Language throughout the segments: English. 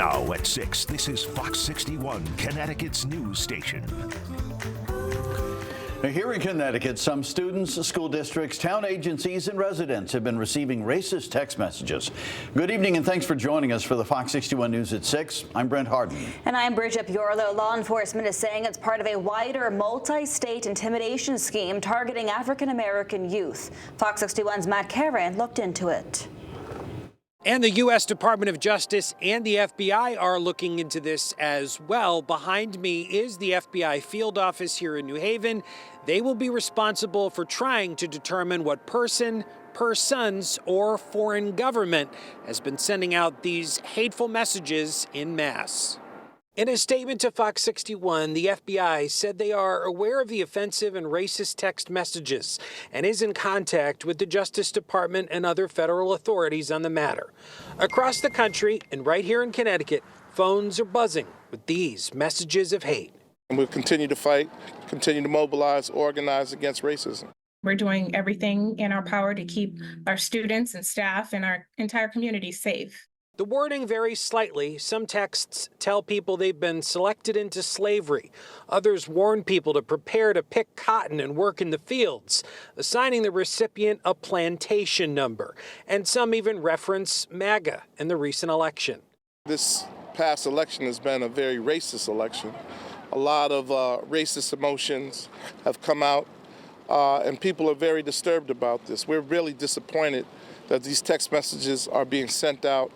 Now at 6, this is Fox 61, Connecticut's news station. Here in Connecticut, some students, school districts, town agencies, and residents have been receiving racist text messages. Good evening and thanks for joining us for the Fox 61 News at 6. I'm Brent Harden. And I'm Bridget Piorlo. Law enforcement is saying it's part of a wider multi-state intimidation scheme targeting African-American youth. Fox 61's Matt Caron looked into it. And the U.S. Department of Justice and the FBI are looking into this as well. Behind me is the FBI field office here in New Haven. They will be responsible for trying to determine what person, persons, or foreign government has been sending out these hateful messages en masse. In a statement to Fox 61, the FBI said they are aware of the offensive and racist text messages and is in contact with the Justice Department and other federal authorities on the matter. Across the country and right here in Connecticut, phones are buzzing with these messages of hate. And we'll continue to fight, continue to mobilize, organize against racism. We're doing everything in our power to keep our students and staff and our entire community safe. The wording varies slightly. Some texts tell people they've been selected into slavery. Others warn people to prepare to pick cotton and work in the fields, assigning the recipient a plantation number. And some even reference MAGA in the recent election. This past election has been a very racist election. A lot of racist emotions have come out, and people are very disturbed about this. We're really disappointed that these text messages are being sent out,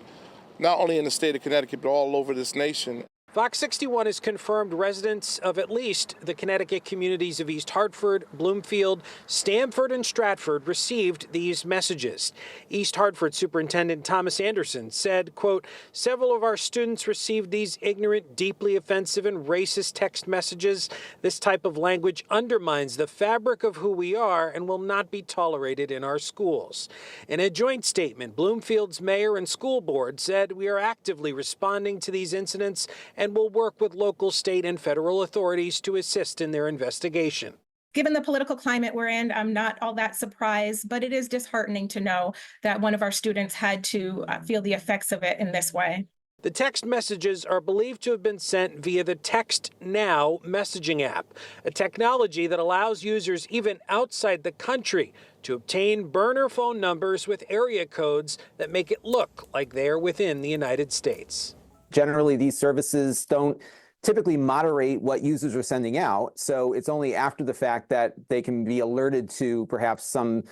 not only in the state of Connecticut, but all over this nation. Fox 61 has confirmed residents of at least the Connecticut communities of East Hartford, Bloomfield, Stamford, and Stratford received these messages. East Hartford Superintendent Thomas Anderson said, quote, "Several of our students received these ignorant, deeply offensive, and racist text messages. This type of language undermines the fabric of who we are and will not be tolerated in our schools." In a joint statement, Bloomfield's mayor and school board said, "We are actively responding to these incidents and will work with local, state, and federal authorities to assist in their investigation." Given the political climate we're in, I'm not all that surprised, but it is disheartening to know that one of our students had to feel the effects of it in this way. The text messages are believed to have been sent via the Text Now messaging app, a technology that allows users even outside the country to obtain burner phone numbers with area codes that make it look like they're within the United States. Generally, these services don't typically moderate what users are sending out, so it's only after the fact that they can be alerted to perhaps some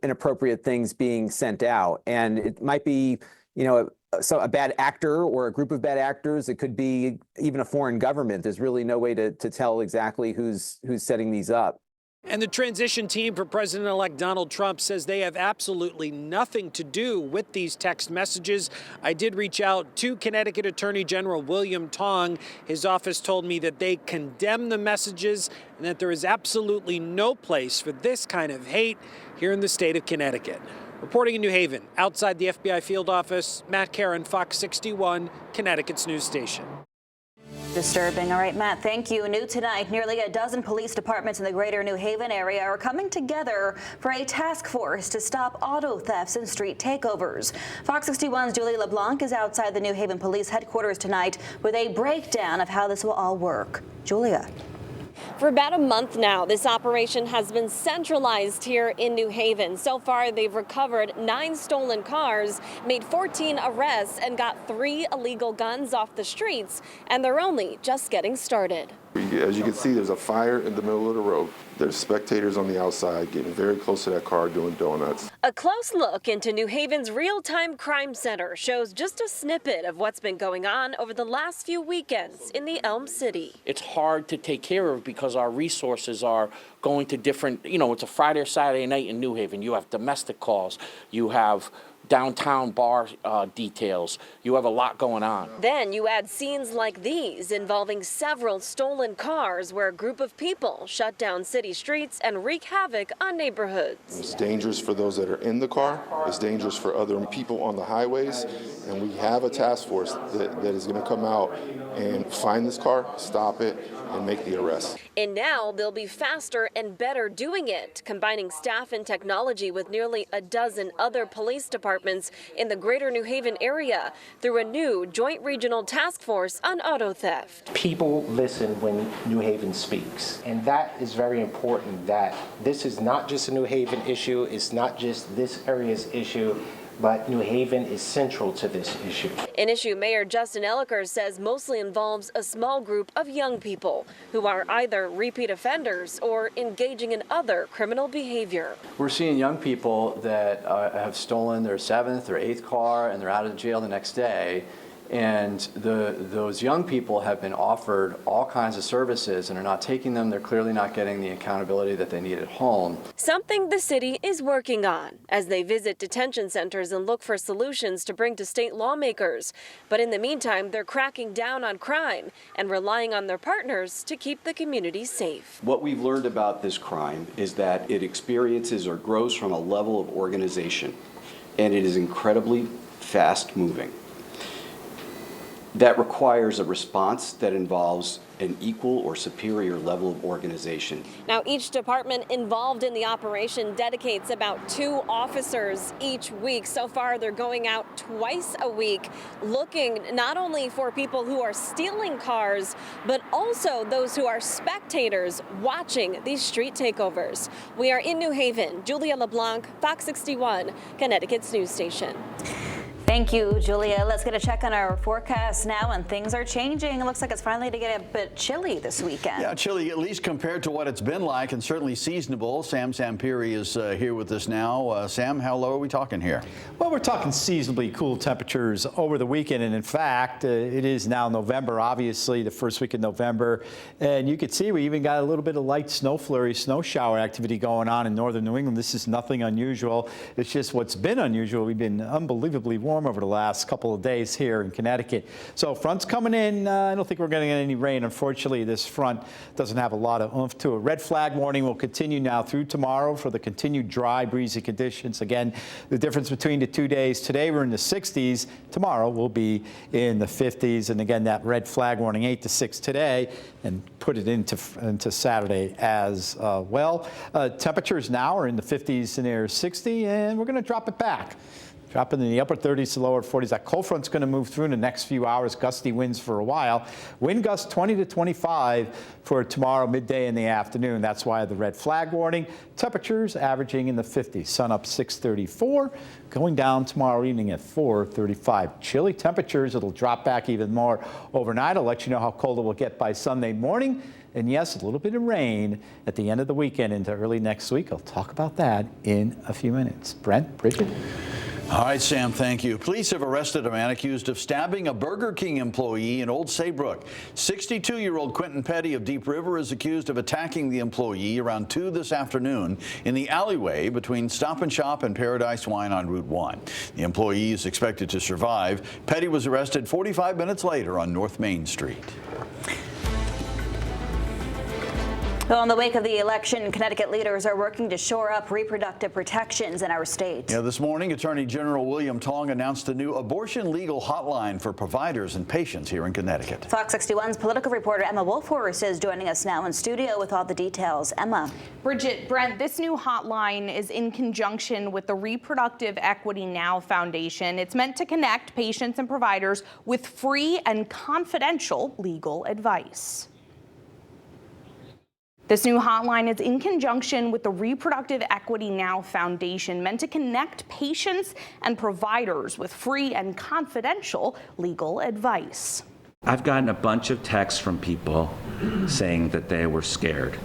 inappropriate things being sent out. And it might be, a bad actor or a group of bad actors. It could be even a foreign government. There's really no way to tell exactly who's setting these up. And the transition team for President-elect Donald Trump says they have absolutely nothing to do with these text messages. I did reach out to Connecticut Attorney General William Tong. His office told me that they condemn the messages and that there is absolutely no place for this kind of hate here in the state of Connecticut. Reporting in New Haven, outside the FBI field office, Matt Caron, Fox 61, Connecticut's news station. Disturbing. All right, Matt, thank you. New tonight, nearly a dozen police departments in the greater New Haven area are coming together for a task force to stop auto thefts and street takeovers. Fox 61's Julia LeBlanc is outside the New Haven Police headquarters tonight with a breakdown of how this will all work. Julia. For about a month now, this operation has been centralized here in New Haven. So far, they've recovered 9 stolen cars, made 14 arrests, and got 3 illegal guns off the streets, and they're only just getting started. As you can see, there's a fire in the middle of the road. There's spectators on the outside getting very close to that car doing donuts. A close look into New Haven's real-time crime center shows just a snippet of what's been going on over the last few weekends in the Elm City. It's hard to take care of because our resources are going to different, it's a Friday or Saturday night in New Haven. You have domestic calls, you have downtown bar details. You have a lot going on. Then you add scenes like these involving several stolen cars where a group of people shut down city streets and wreak havoc on neighborhoods. It's dangerous for those that are in the car. It's dangerous for other people on the highways. And we have a task force that is going to come out and find this car, stop it, and make the arrest. And now they'll be faster and better doing it, combining staff and technology with nearly a dozen other police departments departments in the greater New Haven area through a new joint regional task force on auto theft. People listen when New Haven speaks, and that is very important, that this is not just a New Haven issue, it's not just this area's issue, but New Haven is central to this issue. An issue Mayor Justin Elicker says mostly involves a small group of young people who are either repeat offenders or engaging in other criminal behavior. We're seeing young people that have stolen their 7th or 8th car and they're out of jail the next day. And those young people have been offered all kinds of services and are not taking them. They're clearly not getting the accountability that they need at home. Something the city is working on as they visit detention centers and look for solutions to bring to state lawmakers. But in the meantime, they're cracking down on crime and relying on their partners to keep the community safe. What we've learned about this crime is that it experiences or grows from a level of organization, and it is incredibly fast moving. That requires a response that involves an equal or superior level of organization. Now, each department involved in the operation dedicates about 2 officers each week. So far, they're going out twice a week, looking not only for people who are stealing cars, but also those who are spectators watching these street takeovers. We are in New Haven. Julia LeBlanc, Fox 61, Connecticut's news station. Thank you, Julia. Let's get a check on our forecast now, and things are changing. It looks like it's finally to get a bit chilly this weekend. Yeah, chilly, at least compared to what it's been like, and certainly seasonable. Sam Sampiri is here with us now. Sam, how low are we talking here? Well, we're talking seasonably cool temperatures over the weekend, and in fact, it is now November, obviously, the first week of November, and you can see we even got a little bit of light snow flurry, snow shower activity going on in northern New England. This is nothing unusual. It's just what's been unusual. We've been unbelievably warm over the last couple of days here in Connecticut. So front's coming in. I don't think we're going to get any rain. Unfortunately, this front doesn't have a lot of oomph to it. Red flag warning will continue now through tomorrow for the continued dry, breezy conditions. Again, the difference between the 2 days. Today we're in the 60s. Tomorrow we'll be in the 50s. And again, that red flag warning 8 to 6 today, and put it into Saturday as well. Temperatures now are in the 50s and near 60, and we're going to drop it back. Dropping in the upper 30s to lower 40s. That cold front's going to move through in the next few hours. Gusty winds for a while. Wind gusts 20 to 25 for tomorrow midday in the afternoon. That's why the red flag warning. Temperatures averaging in the 50s. Sun up 6:34. Going down tomorrow evening at 4:35. Chilly temperatures. It'll drop back even more overnight. I'll let you know how cold it will get by Sunday morning. And yes, a little bit of rain at the end of the weekend into early next week. I'll talk about that in a few minutes. Brent, Bridget. All right, Sam, thank you. Police have arrested a man accused of stabbing a Burger King employee in Old Saybrook. 62-year-old Quentin Petty of Deep River is accused of attacking the employee around 2 this afternoon in the alleyway between Stop and Shop and Paradise Wine on Route 1. The employee is expected to survive. Petty was arrested 45 minutes later on North Main Street. Well, in the wake of the election, Connecticut leaders are working to shore up reproductive protections in our state. Yeah, this morning, Attorney General William Tong announced a new abortion legal hotline for providers and patients here in Connecticut. Fox 61's political reporter Emma Wolfhorst is joining us now in studio with all the details. Emma. Bridget, Brent, this new hotline is in conjunction with the Reproductive Equity Now Foundation. It's meant to connect patients and providers with free and confidential legal advice. This new hotline is in conjunction with the Reproductive Equity Now Foundation, meant to connect patients and providers with free and confidential legal advice. I've gotten a bunch of texts from people saying that they were scared.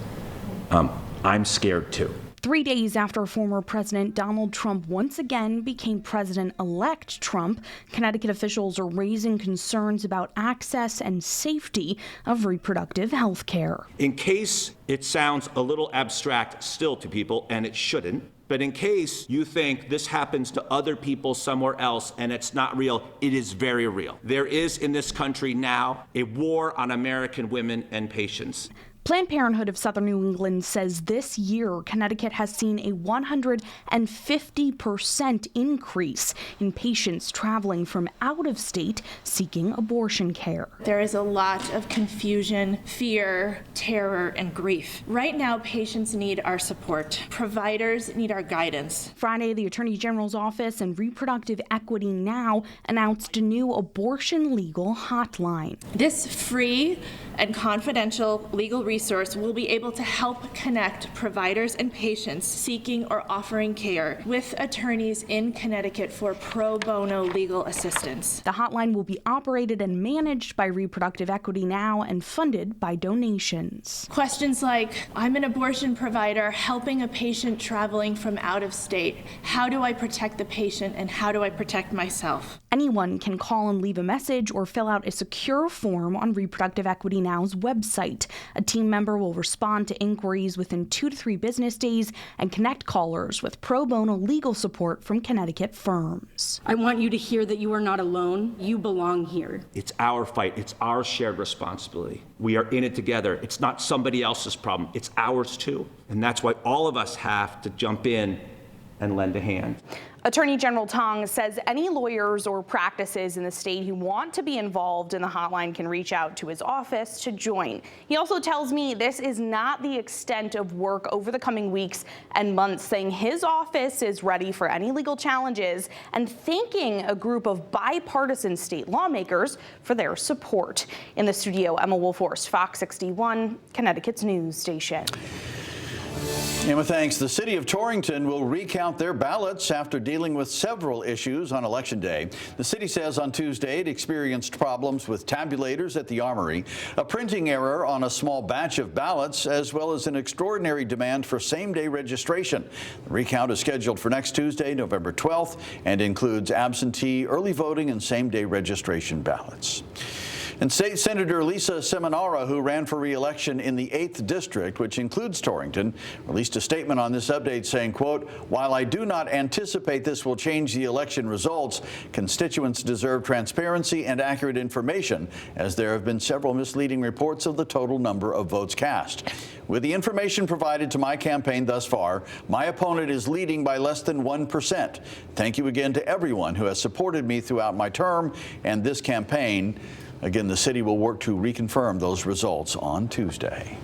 I'm scared too. 3 days after former President Donald Trump once again became President-elect Trump, Connecticut officials are raising concerns about access and safety of reproductive health care. In case it sounds a little abstract still to people, and it shouldn't, but in case you think this happens to other people somewhere else and it's not real, it is very real. There is in this country now a war on American women and patients. Planned Parenthood of Southern New England says this year, Connecticut has seen a 150% increase in patients traveling from out of state seeking abortion care. There is a lot of confusion, fear, terror, and grief. Right now, patients need our support. Providers need our guidance. Friday, the Attorney General's office and Reproductive Equity Now announced a new abortion legal hotline. This free and confidential legal resource will be able to help connect providers and patients seeking or offering care with attorneys in Connecticut for pro bono legal assistance. The hotline will be operated and managed by Reproductive Equity Now and funded by donations. Questions like, I'm an abortion provider helping a patient traveling from out of state. How do I protect the patient and how do I protect myself? Anyone can call and leave a message or fill out a secure form on Reproductive Equity Now's website. A team member will respond to inquiries within 2 to 3 business days and connect callers with pro bono legal support from Connecticut firms. I want you to hear that you are not alone. You belong here. It's our fight. It's our shared responsibility. We are in it together. It's not somebody else's problem. It's ours too. And that's why all of us have to jump in and lend a hand. Attorney General Tong says any lawyers or practices in the state who want to be involved in the hotline can reach out to his office to join. He also tells me this is not the extent of work over the coming weeks and months, saying his office is ready for any legal challenges and thanking a group of bipartisan state lawmakers for their support. In the studio, Emma Wolfhorst, Fox 61, Connecticut's news station. Emma, thanks. The city of Torrington will recount their ballots after dealing with several issues on Election Day. The city says on Tuesday it experienced problems with tabulators at the Armory, a printing error on a small batch of ballots, as well as an extraordinary demand for same-day registration. The recount is scheduled for next Tuesday, November 12th, and includes absentee, early voting, and same-day registration ballots. And State Senator Lisa Seminara, who ran for re-election in the 8th District, which includes Torrington, released a statement on this update saying, quote, while I do not anticipate this will change the election results, constituents deserve transparency and accurate information, as there have been several misleading reports of the total number of votes cast. With the information provided to my campaign thus far, my opponent is leading by less than 1%. Thank you again to everyone who has supported me throughout my term and this campaign. Again, the city will work to reconfirm those results on Tuesday.